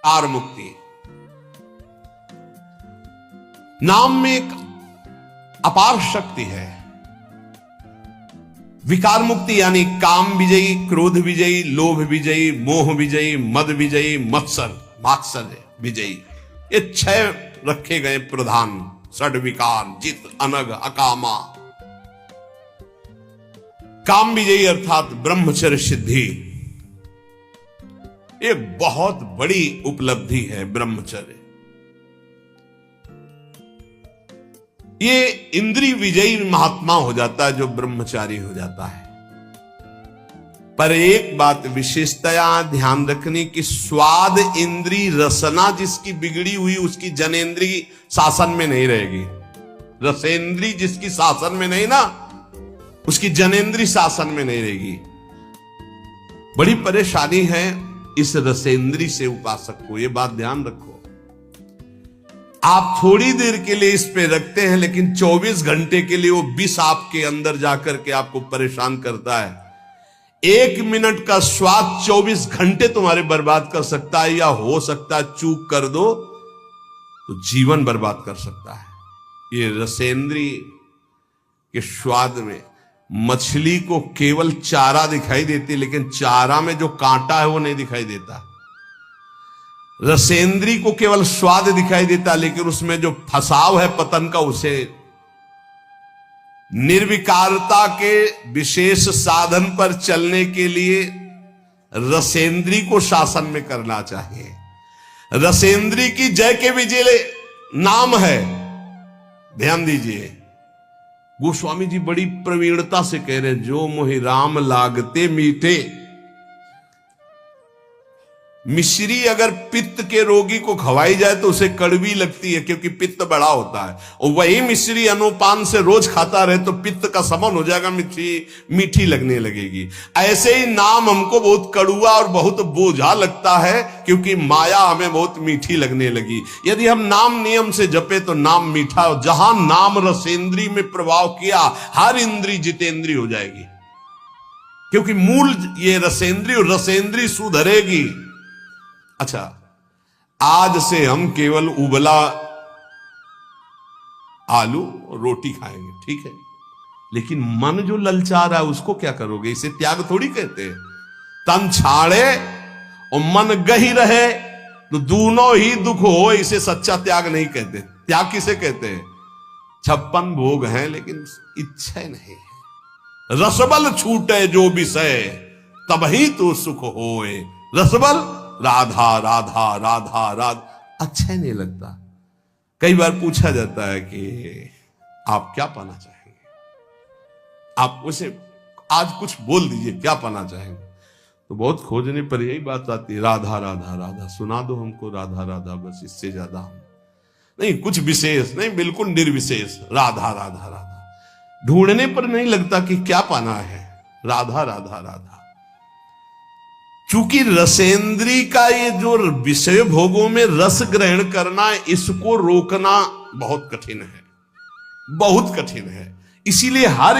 Car मुक्ति। नाम में एक अपार शक्ति है। विकार मुक्ति यानी काम विजयी, क्रोध विजयी, लोभ विजयी, मोह विजयी, मद विजयी, मात्सर्य विजयी, ये 6 रखे गए प्रधान षड विकार, जित, अनग, अकामा। काम विजयी अर्थात ब्रह्मचर्य सिद्धि, एक बहुत बड़ी उपलब्धि है ब्रह्मचर्य। ये इंद्रिय विजयी महात्मा हो जाता है जो ब्रह्मचारी हो जाता है। पर एक बात विशेषतया ध्यान रखने की, स्वाद इंद्री रसना जिसकी बिगड़ी हुई उसकी जनेन्द्री शासन में नहीं रहेगी। रसेंद्री जिसकी शासन में नहीं ना, उसकी जनेन्द्री शासन में नहीं रहेगी। बड़ी परेशानी है इस रसेंद्री से उपासक को, यह बात ध्यान रखो। आप थोड़ी देर के लिए इस पे रखते हैं, लेकिन 24 घंटे के लिए वो विष आपके अंदर जाकर के आपको परेशान करता है। 1 मिनट का स्वाद 24 घंटे तुम्हारे बर्बाद कर सकता है, या हो सकता है चूक कर दो तो जीवन बर्बाद कर सकता है। ये रसेंद्री के स्वाद में मछली को केवल चारा दिखाई देती, लेकिन चारा में जो कांटा है वो नहीं दिखाई देता। रसेंद्री को केवल स्वाद दिखाई देता, लेकिन उसमें जो फसाव है पतन का, उसे निर्विकारता के विशेष साधन पर चलने के लिए रसेंद्री को शासन में करना चाहिए। रसेंद्री की जय के विजय नाम है। ध्यान दीजिए, गोस्वामी जी बड़ी प्रवीणता से कह रहे हैं, जो मोहि राम लागते मीठे। मिश्री अगर पित्त के रोगी को खवाई जाए तो उसे कड़वी लगती है, क्योंकि पित्त बड़ा होता है। और वही मिश्री अनुपान से रोज खाता रहे तो पित्त का समन हो जाएगा, मीठी लगने लगेगी। ऐसे ही नाम हमको बहुत कड़ुआ और बहुत बोझा लगता है, क्योंकि माया हमें बहुत मीठी लगने लगी। यदि हम नाम नियम से जपे तो नाम मीठा, जहां नाम रसेंद्री में प्रभाव किया, हर इंद्री जितेंद्री हो जाएगी, क्योंकि मूल ये रसेंद्री सुधरेगी। अच्छा, आज से हम केवल उबला आलू और रोटी खाएंगे, ठीक है, लेकिन मन जो ललचा रहा है उसको क्या करोगे? इसे त्याग थोड़ी कहते हैं। तन छाड़े और मन गही रहे तो दोनों ही दुख हो, इसे सच्चा त्याग नहीं कहते। त्याग किसे कहते हैं? 56 भोग हैं लेकिन इच्छा नहीं है। रसबल छूटे जो विषय तबही तो सुख होए। रसबल राधा राधा राधा राधा, अच्छा नहीं लगता। कई बार पूछा जाता है कि आप क्या पाना चाहेंगे, आप उसे आज कुछ बोल दीजिए, क्या पाना चाहेंगे? तो बहुत खोजने पर यही बात आती है, राधा राधा राधा, सुना दो हमको राधा राधा, बस इससे ज्यादा हम नहीं, कुछ विशेष नहीं, बिल्कुल निर्विशेष, राधा राधा राधा। ढूंढने पर नहीं लगता कि क्या पाना है, राधा राधा राधा। चूंकि रसेंद्री का ये जो विषय भोगों में रस ग्रहण करना, इसको रोकना बहुत कठिन है, बहुत कठिन है। इसीलिए हर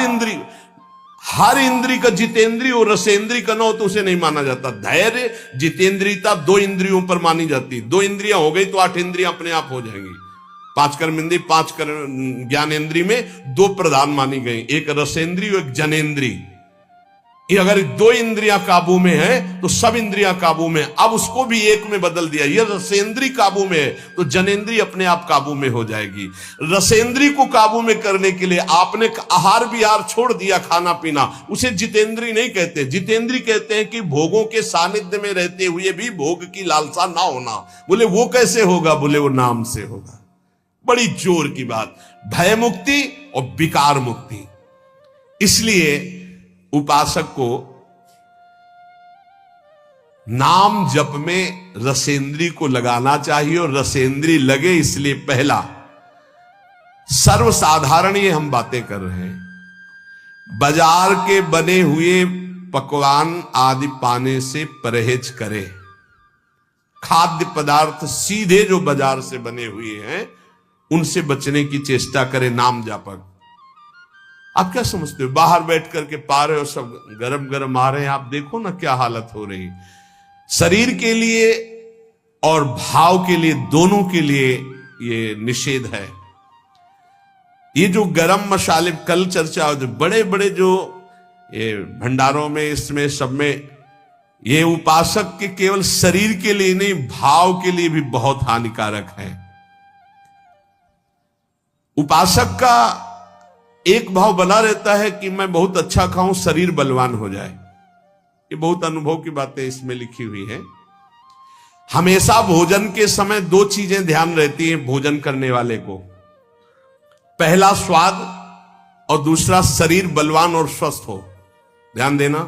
इंद्री का जितेंद्री और रसेंद्री का ना हो तो उसे नहीं माना जाता। धैर्य जितेंद्रियता 2 इंद्रियों पर मानी जाती। 2 इंद्रियां हो गई तो 8 इंद्रियां अपने आप हो जाएंगी। 5 कर्मेंद्री, 5 ज्ञानेन्द्री में 2 प्रधान मानी गई, एक रसेंद्री और एक जनेन्द्री। ये अगर 2 इंद्रियां काबू में है तो सब इंद्रियां काबू में। अब उसको भी एक में बदल दिया, ये रसेंद्री काबू में है तो जनेन्द्री अपने आप काबू में हो जाएगी। रसेंद्री को काबू में करने के लिए आपने आहार विहार छोड़ दिया, खाना पीना, उसे जितेंद्री नहीं कहते। जितेंद्री कहते हैं कि भोगों के सानिध्य में रहते हुए भी भोग की लालसा ना होना। बोले वो कैसे होगा? बोले वो नाम से होगा। बड़ी जोर की बात, भय मुक्ति और विकार मुक्ति। इसलिए उपासक को नाम जप में रसेंद्री को लगाना चाहिए, और रसेंद्री लगे इसलिए पहला सर्वसाधारण ये हम बातें कर रहे हैं, बाजार के बने हुए पकवान आदि पाने से परहेज करे। खाद्य पदार्थ सीधे जो बाजार से बने हुए हैं उनसे बचने की चेष्टा करे नाम जापक। आप क्या समझते हो? बाहर बैठ करके पा रहे हो, सब गरम गरम आ रहे हैं, आप देखो ना क्या हालत हो रही। शरीर के लिए और भाव के लिए, दोनों के लिए ये निषेध है। ये जो गरम मसाले कल चर्चा होती, बड़े बड़े जो ये भंडारों में, इसमें सब में, ये उपासक के केवल शरीर के लिए नहीं, भाव के लिए भी बहुत हानिकारक है। उपासक का एक भाव बना रहता है कि मैं बहुत अच्छा खाऊं, शरीर बलवान हो जाए। ये बहुत अनुभव की बातें इसमें लिखी हुई है। हमेशा भोजन के समय दो चीजें ध्यान रहती हैं भोजन करने वाले को, पहला स्वाद और दूसरा शरीर बलवान और स्वस्थ हो। ध्यान देना,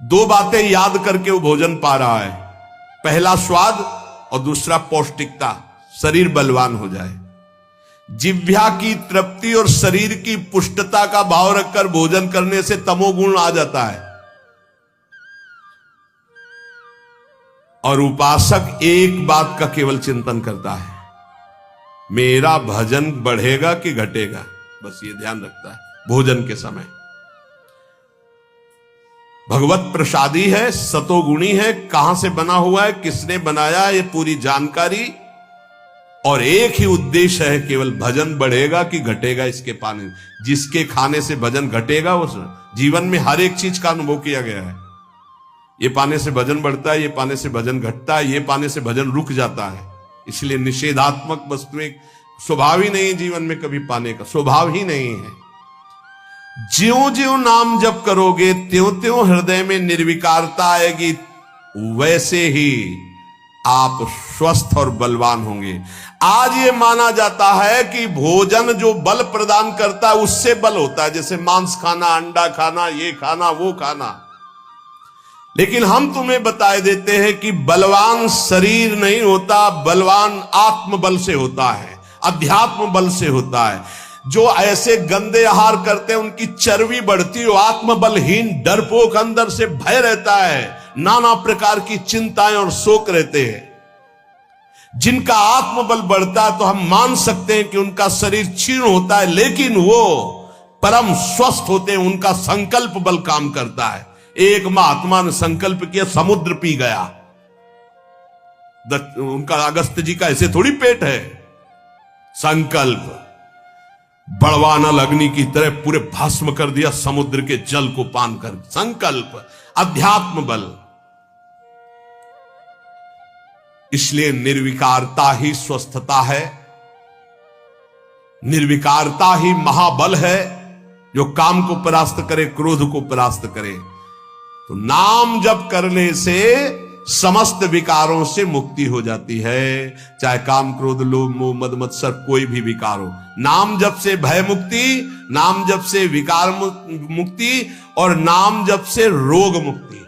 दो बातें याद करके वो भोजन पा रहा है, पहला स्वाद और दूसरा पौष्टिकता, शरीर बलवान हो जाए। जिह्वा की तृप्ति और शरीर की पुष्टता का भाव रखकर भोजन करने से तमोगुण आ जाता है। और उपासक एक बात का केवल चिंतन करता है, मेरा भजन बढ़ेगा कि घटेगा, बस ये ध्यान रखता है भोजन के समय। भगवत प्रसादी है, सतोगुणी है, कहां से बना हुआ है, किसने बनाया, ये पूरी जानकारी, और एक ही उद्देश्य है, केवल भजन बढ़ेगा कि घटेगा इसके पाने। जिसके खाने से भजन घटेगा, उस जीवन में हर एक चीज का अनुभव किया गया है। ये पाने से भजन बढ़ता है, ये पाने से भजन घटता है, ये पाने से भजन रुक जाता है। इसलिए निषेधात्मक वस्तुएं स्वभाव ही नहीं है जीवन में कभी पाने का, स्वभाव ही नहीं है। ज्यों ज्यों नाम जप करोगे त्यों त्यों हृदय में निर्विकारता आएगी, वैसे ही आप स्वस्थ और बलवान होंगे। आज ये माना जाता है कि भोजन जो बल प्रदान करता है उससे बल होता है, जैसे मांस खाना, अंडा खाना, ये खाना, वो खाना। लेकिन हम तुम्हें बताए देते हैं कि बलवान शरीर नहीं होता, बलवान आत्मबल से होता है, अध्यात्म बल से होता है। जो ऐसे गंदे आहार करते हैं उनकी चर्बी बढ़ती है, आत्मबलहीन, डरपोक, अंदर से भय रहता है, नाना प्रकार की चिंताएं और शोक रहते हैं। जिनका आत्मबल बढ़ता है तो हम मान सकते हैं कि उनका शरीर क्षीण होता है, लेकिन वो परम स्वस्थ होते हैं, उनका संकल्प बल काम करता है। एक महात्मा ने संकल्प किया, समुद्र पी गया। उनका अगस्त जी का ऐसे थोड़ी पेट है। संकल्प बड़वानल अग्नि की तरह पूरे भस्म कर दिया समुद्र के जल को पान कर। संकल्प, अध्यात्म बल। इसलिए निर्विकारता ही स्वस्थता है, निर्विकारता ही महाबल है, जो काम को परास्त करे, क्रोध को परास्त करे। तो नाम जप करने से समस्त विकारों से मुक्ति हो जाती है, चाहे काम, क्रोध, लोभ, मोह, मद, मत्सर, कोई भी विकार हो। नाम जप से भय मुक्ति, नाम जप से विकार मुक्ति, और नाम जप से रोग मुक्ति।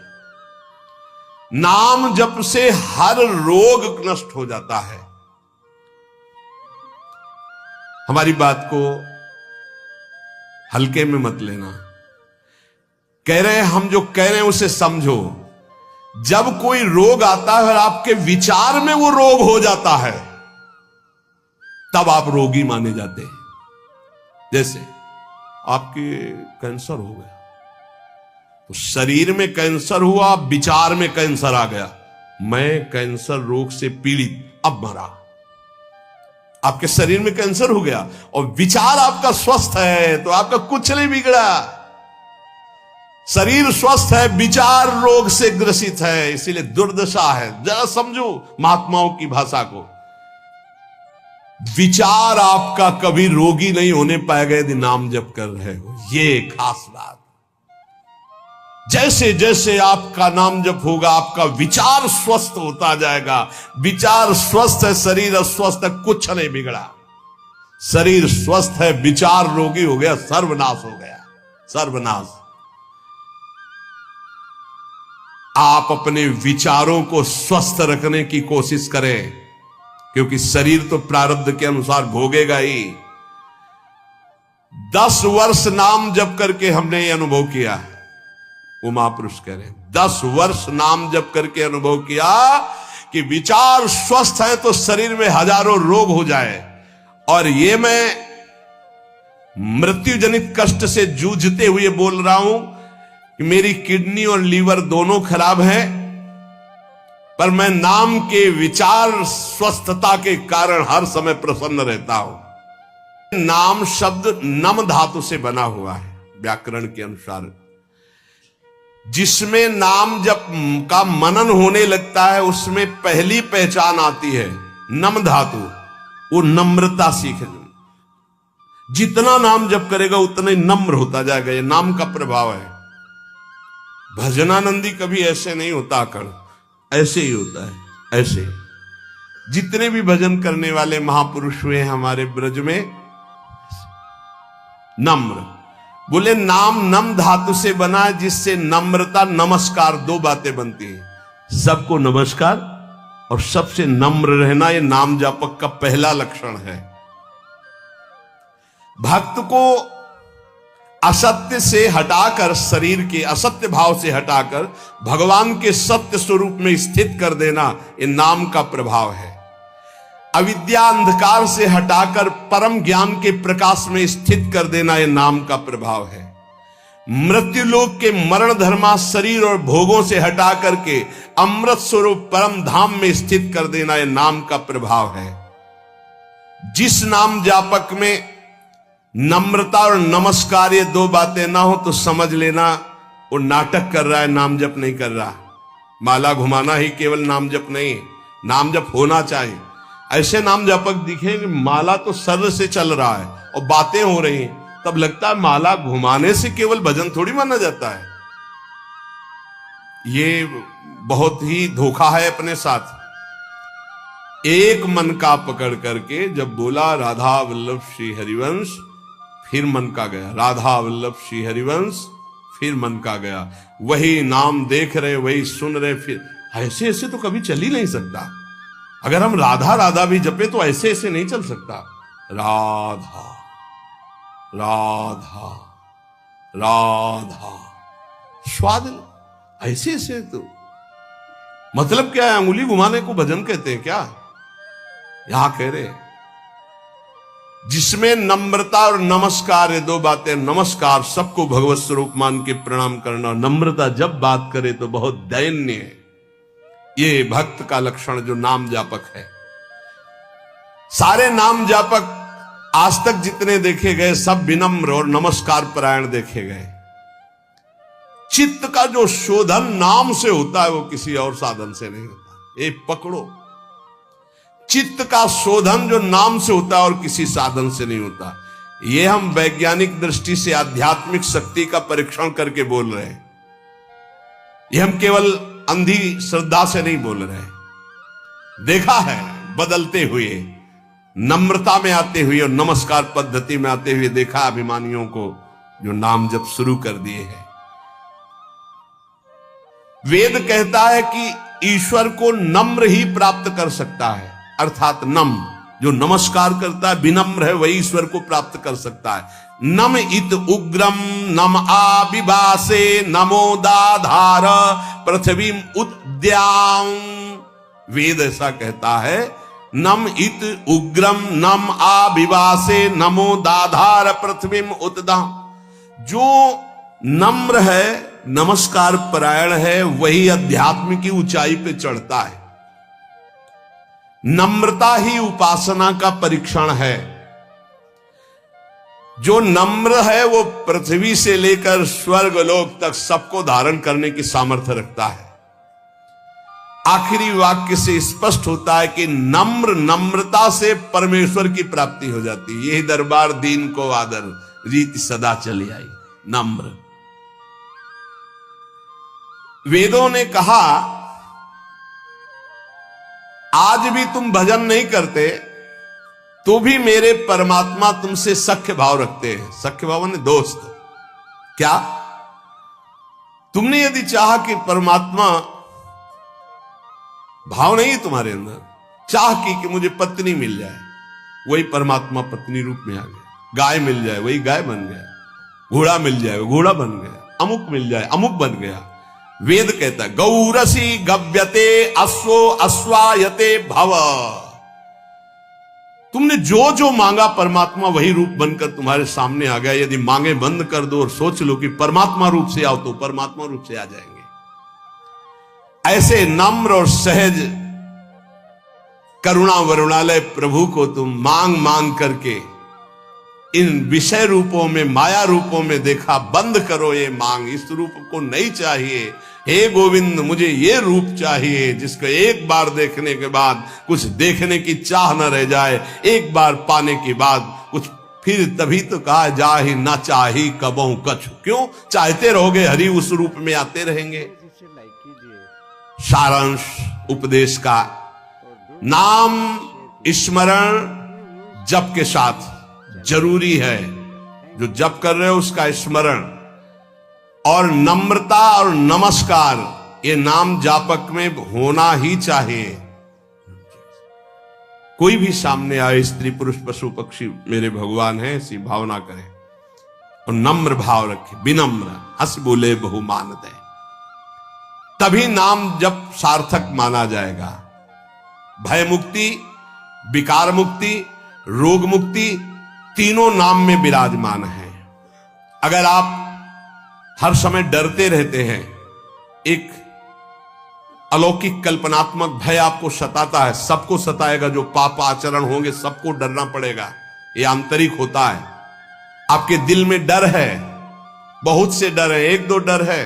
नाम जप से हर रोग नष्ट हो जाता है। हमारी बात को हल्के में मत लेना। कह रहे हैं, हम जो कह रहे हैं उसे समझो। जब कोई रोग आता है और आपके विचार में वो रोग हो जाता है, तब आप रोगी माने जाते हैं। जैसे आपके कैंसर हो गया, तो शरीर में कैंसर हुआ, विचार में कैंसर आ गया, मैं कैंसर रोग से पीड़ित, अब मरा। आपके शरीर में कैंसर हो गया और विचार आपका स्वस्थ है, तो आपका कुछ नहीं बिगड़ा। शरीर स्वस्थ है, विचार रोग से ग्रसित है, इसीलिए दुर्दशा है। जरा समझो महात्माओं की भाषा को। विचार आपका कभी रोगी नहीं होने पाएगा यदि नाम जप कर रहे हो, ये खास बात। जैसे जैसे आपका नाम जप होगा, आपका विचार स्वस्थ होता जाएगा। विचार स्वस्थ है, शरीर अस्वस्थ है, कुछ नहीं बिगड़ा। शरीर स्वस्थ है, विचार रोगी हो गया, सर्वनाश हो गया, सर्वनाश। आप अपने विचारों को स्वस्थ रखने की कोशिश करें, क्योंकि शरीर तो प्रारब्ध के अनुसार भोगेगा ही। 10 वर्ष नाम जप करके हमने ये अनुभव किया। वो महापुरुष कह रहे हैं, 10 वर्ष नाम जप करके अनुभव किया कि विचार स्वस्थ है तो शरीर में हजारों रोग हो जाए। और ये मैं मृत्यु जनित कष्ट से जूझते हुए बोल रहा हूं कि मेरी किडनी और लीवर दोनों खराब हैं, पर मैं नाम के विचार स्वस्थता के कारण हर समय प्रसन्न रहता हूं। नाम शब्द नम धातु से बना हुआ है व्याकरण के अनुसार। जिसमें नाम जप का मनन होने लगता है उसमें पहली पहचान आती है नम धातु, वो नम्रता सीखे। जितना नाम जप करेगा उतना ही नम्र होता जाएगा, ये नाम का प्रभाव है। भजनानंदी कभी ऐसे नहीं होता आकड़, ऐसे ही होता है, ऐसे। जितने भी भजन करने वाले महापुरुष हुए हैं हमारे ब्रज में, नम्र बोले। नाम नम धातु से बना है, जिससे नम्रता नमस्कार दो बातें बनती हैं। सबको नमस्कार और सबसे नम्र रहना, यह नाम जापक का पहला लक्षण है। भक्त को असत्य से हटाकर, शरीर के असत्य भाव से हटाकर भगवान के सत्य स्वरूप में स्थित कर देना, ये नाम का प्रभाव है। अविद्या अंधकार से हटाकर परम ज्ञान के प्रकाश में स्थित कर देना, ये नाम का प्रभाव है। मृत्युलोक के मरण धर्मा शरीर और भोगों से हटा करके अमृत स्वरूप परम धाम में स्थित कर देना, ये नाम का प्रभाव है। जिस नाम जापक में नम्रता और नमस्कार ये दो बातें ना हो तो समझ लेना वो नाटक कर रहा है, नाम जप नहीं कर रहा। माला घुमाना ही केवल नाम जप नहीं, नाम जप होना चाहिए। ऐसे नाम जपक दिखेंगे माला तो सर से चल रहा है और बातें हो रही हैं, तब लगता है माला घुमाने से केवल भजन थोड़ी माना जाता है। ये बहुत ही धोखा है अपने साथ। एक मन का पकड़ करके जब बोला राधा वल्लभ श्री हरिवंश, फिर मन का गया। राधा वल्लभ श्री हरिवंश, फिर मन का गया। वही नाम देख रहे, वही सुन रहे, फिर ऐसे ऐसे तो कभी चल ही नहीं सकता। अगर हम राधा राधा भी जपे तो ऐसे ऐसे नहीं चल सकता। राधा राधा राधा, स्वाद ऐसे ऐसे तो मतलब क्या है? अंगुली घुमाने को भजन कहते हैं क्या? यहां कह रहे जिसमें नम्रता और नमस्कार ये दो बातें। नमस्कार सबको भगवत स्वरूप मान के प्रणाम करना, नम्रता जब बात करे तो बहुत दैन्य है। ये भक्त का लक्षण जो नाम जापक है। सारे नाम जापक आज तक जितने देखे गए सब विनम्र और नमस्कार परायण देखे गए। चित्त का जो शोधन नाम से होता है वो किसी और साधन से नहीं होता। ये पकड़ो, चित्त का शोधन जो नाम से होता है और किसी साधन से नहीं होता। ये हम वैज्ञानिक दृष्टि से आध्यात्मिक शक्ति का परीक्षण करके बोल रहे हैं। ये हम केवल अंधी श्रद्धा से नहीं बोल रहे। देखा है बदलते हुए, नम्रता में आते हुए और नमस्कार पद्धति में आते हुए देखा अभिमानियों को जो नाम जप शुरू कर दिए हैं। वेद कहता है कि ईश्वर को नम्र ही प्राप्त कर सकता है, अर्थात नम जो नमस्कार करता है, विनम्र है, वही ईश्वर को प्राप्त कर सकता है। नम इत उग्रम नम आविभासे नमोदाधार पृथ्वी उद्याम। वेद ऐसा कहता है, नम इत उग्रम नम आविभासे नमोदाधार पृथ्वी उद्याम। जो नम्र है, नमस्कार परायण है, वही अध्यात्म की ऊंचाई पे चढ़ता है। नम्रता ही उपासना का परीक्षण है। जो नम्र है वो पृथ्वी से लेकर स्वर्ग लोक तक सबको धारण करने की सामर्थ्य रखता है। आखिरी वाक्य से स्पष्ट होता है कि नम्र, नम्रता से परमेश्वर की प्राप्ति हो जाती है। यही दरबार दीन को आदर, रीति सदा चली आई। नम्र। वेदों ने कहा आज भी तुम भजन नहीं करते तो भी मेरे परमात्मा तुमसे सख्य भाव रखते हैं। सख्य भाव ने दोस्त। क्या तुमने यदि चाहा कि परमात्मा भाव नहीं तुम्हारे अंदर, चाह की मुझे पत्नी मिल जाए, वही परमात्मा पत्नी रूप में आ गया। गाय मिल जाए, वही गाय बन गया। घोड़ा मिल जाए, घोड़ा बन गया। अमुक मिल जाए, अमुक बन गया। वेद कहता है गौरसी गव्यते अश्वो अश्वायते भव। तुमने जो जो मांगा परमात्मा वही रूप बनकर तुम्हारे सामने आ गया। यदि मांगे बंद कर दो और सोच लो कि परमात्मा रूप से आओ तो परमात्मा रूप से आ जाएंगे। ऐसे नम्र और सहज करुणा वरुणालय प्रभु को तुम मांग मांग करके इन विषय रूपों में, माया रूपों में देखा। बंद करो ये मांग, इस रूप को नहीं चाहिए। हे गोविंद, मुझे ये रूप चाहिए जिसको एक बार देखने के बाद कुछ देखने की चाह न रह जाए, एक बार पाने के बाद कुछ फिर तभी तो कहा जा ही ना चाही कबहू कछु। क्यों चाहते रहोगे, हरि उस रूप में आते रहेंगे। सारांश उपदेश का, नाम स्मरण जप के साथ जरूरी है। जो जप कर रहे हो उसका स्मरण और नम्रता और नमस्कार, ये नाम जापक में होना ही चाहिए। कोई भी सामने आए, स्त्री पुरुष पशु पक्षी मेरे भगवान है, ऐसी भावना करें और नम्र भाव रखे, विनम्र, हंस बोले बहु मान दे, तभी नाम जब सार्थक माना जाएगा। भय मुक्ति, विकार मुक्ति, रोग मुक्ति, तीनों नाम में विराजमान है। अगर आप हर समय डरते रहते हैं, एक अलौकिक कल्पनात्मक भय आपको सताता है, सबको सताएगा, जो पाप आचरण होंगे सबको डरना पड़ेगा, ये आंतरिक होता है। आपके दिल में डर है, बहुत से डर है, एक दो डर है,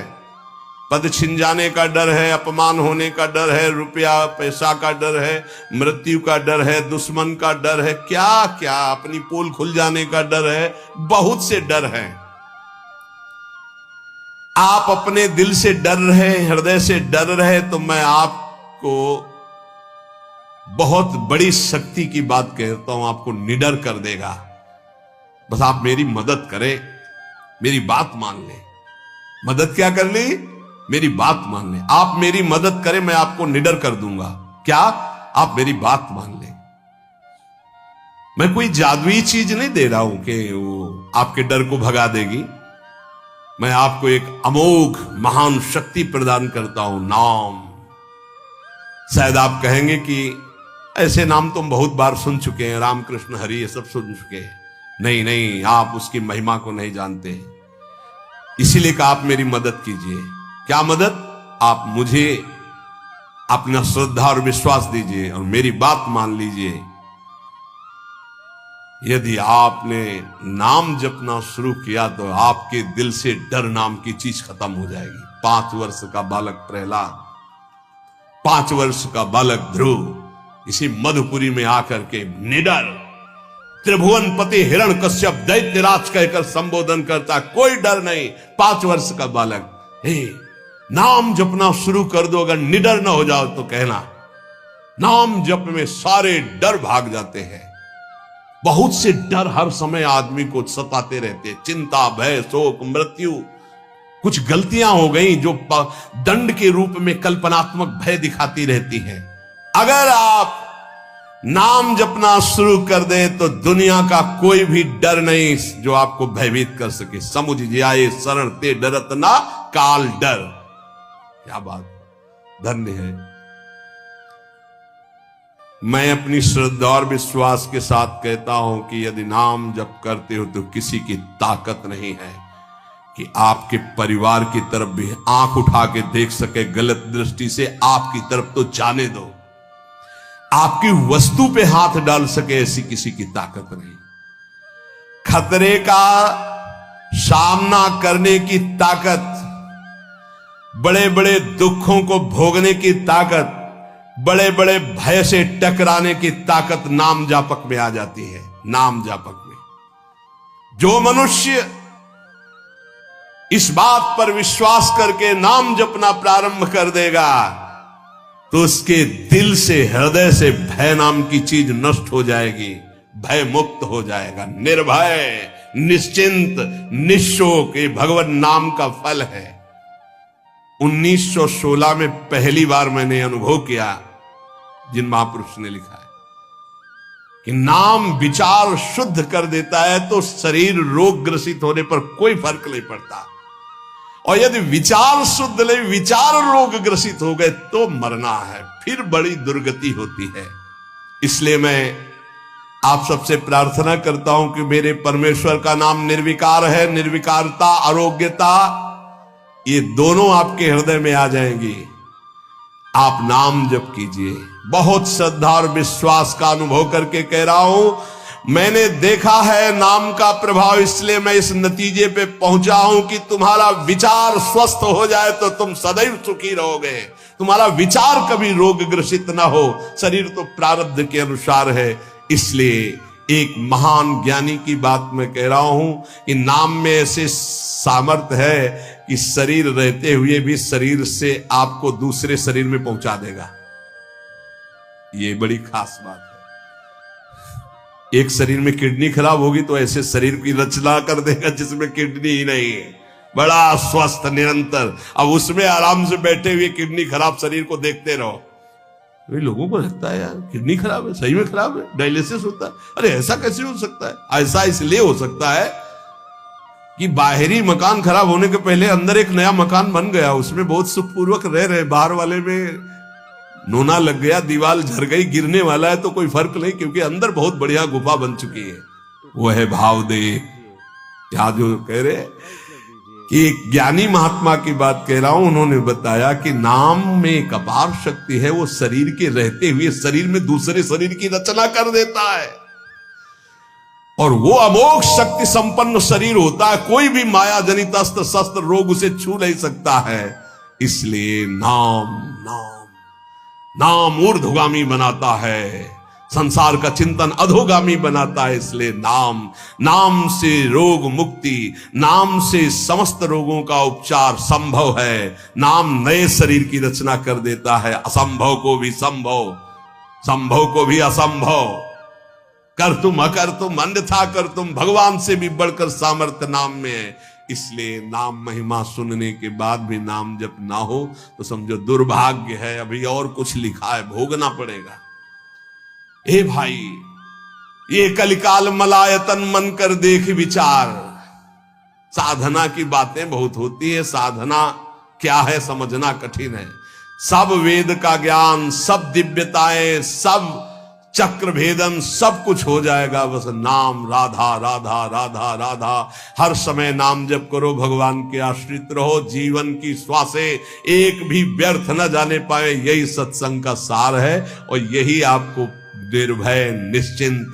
पद छिन जाने का डर है, अपमान होने का डर है, रुपया पैसा का डर है, मृत्यु का डर है, दुश्मन का डर है, क्या क्या, अपनी पोल खुल जाने का डर है, बहुत से डर है। आप अपने दिल से डर रहे, हृदय से डर रहे, तो मैं आपको बहुत बड़ी शक्ति की बात कहता हूं, आपको निडर कर देगा। बस आप मेरी मदद करें, मेरी बात मान लें। मदद क्या कर ली? मेरी बात मान लें। आप मेरी मदद करें, मैं आपको निडर कर दूंगा। क्या? आप मेरी बात मान लें। मैं कोई जादुई चीज नहीं दे रहा हूं कि वो आपके डर को भगा देगी। मैं आपको एक अमोघ महान शक्ति प्रदान करता हूं, नाम। शायद आप कहेंगे कि ऐसे नाम तुम बहुत बार सुन चुके हैं, राम कृष्ण हरि ये सब सुन चुके हैं। नहीं नहीं, आप उसकी महिमा को नहीं जानते, इसीलिए कहा आप मेरी मदद कीजिए। क्या मदद? आप मुझे अपना श्रद्धा और विश्वास दीजिए और मेरी बात मान लीजिए। यदि आपने नाम जपना शुरू किया तो आपके दिल से डर नाम की चीज खत्म हो जाएगी। 5 वर्ष का बालक प्रहलाद, 5 वर्ष का बालक ध्रुव इसी मधुपुरी में आकर के निडर त्रिभुवन पति हिरण कश्यप दैत्यराज कहकर संबोधन करता, कोई डर नहीं। 5 वर्ष का बालक, हे नाम जपना शुरू कर दो, अगर निडर ना हो जाओ तो कहना। नाम जप में सारे डर भाग जाते हैं। बहुत से डर हर समय आदमी को सताते रहते, चिंता, भय, शोक, मृत्यु। कुछ गलतियां हो गई जो दंड के रूप में कल्पनात्मक भय दिखाती रहती हैं। अगर आप नाम जपना शुरू कर दे तो दुनिया का कोई भी डर नहीं जो आपको भयभीत कर सके। समुझ जाए शरण ते डरत ना काल डर। क्या बात, धन्य है। मैं अपनी श्रद्धा और विश्वास के साथ कहता हूं कि यदि नाम जप करते हो तो किसी की ताकत नहीं है कि आपके परिवार की तरफ भी आंख उठा के देख सके, गलत दृष्टि से आपकी तरफ तो जाने दो, आपकी वस्तु पे हाथ डाल सके, ऐसी किसी की ताकत नहीं। खतरे का सामना करने की ताकत, बड़े बड़े दुखों को भोगने की ताकत, बड़े बड़े भय से टकराने की ताकत नाम जापक में आ जाती है। नाम जापक में जो मनुष्य इस बात पर विश्वास करके नाम जपना प्रारंभ कर देगा तो उसके दिल से, हृदय से भय नाम की चीज नष्ट हो जाएगी, भय मुक्त हो जाएगा, निर्भय, निश्चिंत, निशोक। ये भगवान नाम का फल है। 1916 में पहली बार मैंने अनुभव किया, जिन महापुरुष ने लिखा है कि नाम विचार शुद्ध कर देता है तो शरीर रोग ग्रसित होने पर कोई फर्क नहीं पड़ता, और यदि विचार शुद्ध नहीं, विचार रोग ग्रसित हो गए तो मरना है, फिर बड़ी दुर्गति होती है। इसलिए मैं आप सबसे प्रार्थना करता हूं कि मेरे परमेश्वर का नाम निर्विकार है। निर्विकारता, आरोग्यता, ये दोनों आपके हृदय में आ जाएंगी। आप नाम जप कीजिए। बहुत श्रद्धा और विश्वास का अनुभव करके कह रहा हूं, मैंने देखा है नाम का प्रभाव, इसलिए मैं इस नतीजे पे पहुंचा हूं कि तुम्हारा विचार स्वस्थ हो जाए तो तुम सदैव सुखी रहोगे। तुम्हारा विचार कभी रोग ग्रसित ना हो। शरीर तो प्रारब्ध के अनुसार है। इसलिए एक महान ज्ञानी की बात मैं कह रहा हूं कि नाम में ऐसे सामर्थ्य है कि शरीर रहते हुए भी शरीर से आपको दूसरे शरीर में पहुंचा देगा। ये बड़ी खास बात है। एक शरीर में किडनी खराब होगी तो ऐसे शरीर की रचना कर देगा जिसमें किडनी ही नहीं है, बड़ा स्वस्थ निरंतर। अब उसमें आराम से बैठे हुए किडनी खराब शरीर को देखते रहो। तो लोगों को लगता है यार किडनी खराब है, सही में खराब है, डायलिसिस होता है। अरे ऐसा कैसे हो सकता है? ऐसा इसलिए हो सकता है कि बाहरी मकान खराब होने के पहले अंदर एक नया मकान बन गया, उसमें बहुत सुखपूर्वक रह रहे। बाहर वाले में नोना लग गया, दीवार झर गई, गिरने वाला है तो कोई फर्क नहीं, क्योंकि अंदर बहुत बढ़िया गुफा बन चुकी है। वो है भाव दे। यहां जो कह रहे कि एक ज्ञानी महात्मा की बात कह रहा हूं, उन्होंने बताया कि नाम में एक अपार शक्ति है, वो शरीर के रहते हुए शरीर में दूसरे शरीर की रचना कर देता है। और वो अमोघ शक्ति संपन्न शरीर होता है, कोई भी माया जनित अस्त्र शस्त्र रोग उसे छू नहीं सकता है। इसलिए नाम नाम नाम ऊर्ध्वगामी बनाता है, संसार का चिंतन अधोगामी बनाता है। इसलिए नाम, नाम से रोग मुक्ति, नाम से समस्त रोगों का उपचार संभव है। नाम नए शरीर की रचना कर देता है, असंभव को भी संभव, संभव को भी असंभव, कर तुम अकर तुम अन्यथा कर तुम, भगवान से भी बढ़कर सामर्थ्य नाम में है। इसलिए नाम महिमा सुनने के बाद भी नाम जप ना हो तो समझो दुर्भाग्य है, अभी और कुछ लिखा है, भोगना पड़ेगा। ए भाई, ये कलिकाल मलायतन मन कर देख विचार। साधना की बातें बहुत होती है, साधना क्या है समझना कठिन है। सब वेद का ज्ञान, सब दिव्यताएं, सब चक्र भेदन, सब कुछ हो जाएगा, बस नाम राधा राधा राधा राधा। हर समय नाम जप करो, भगवान के आश्रित रहो, जीवन की श्वासें एक भी व्यर्थ न जाने पाए। यही सत्संग का सार है और यही आपको निर्भय निश्चिंत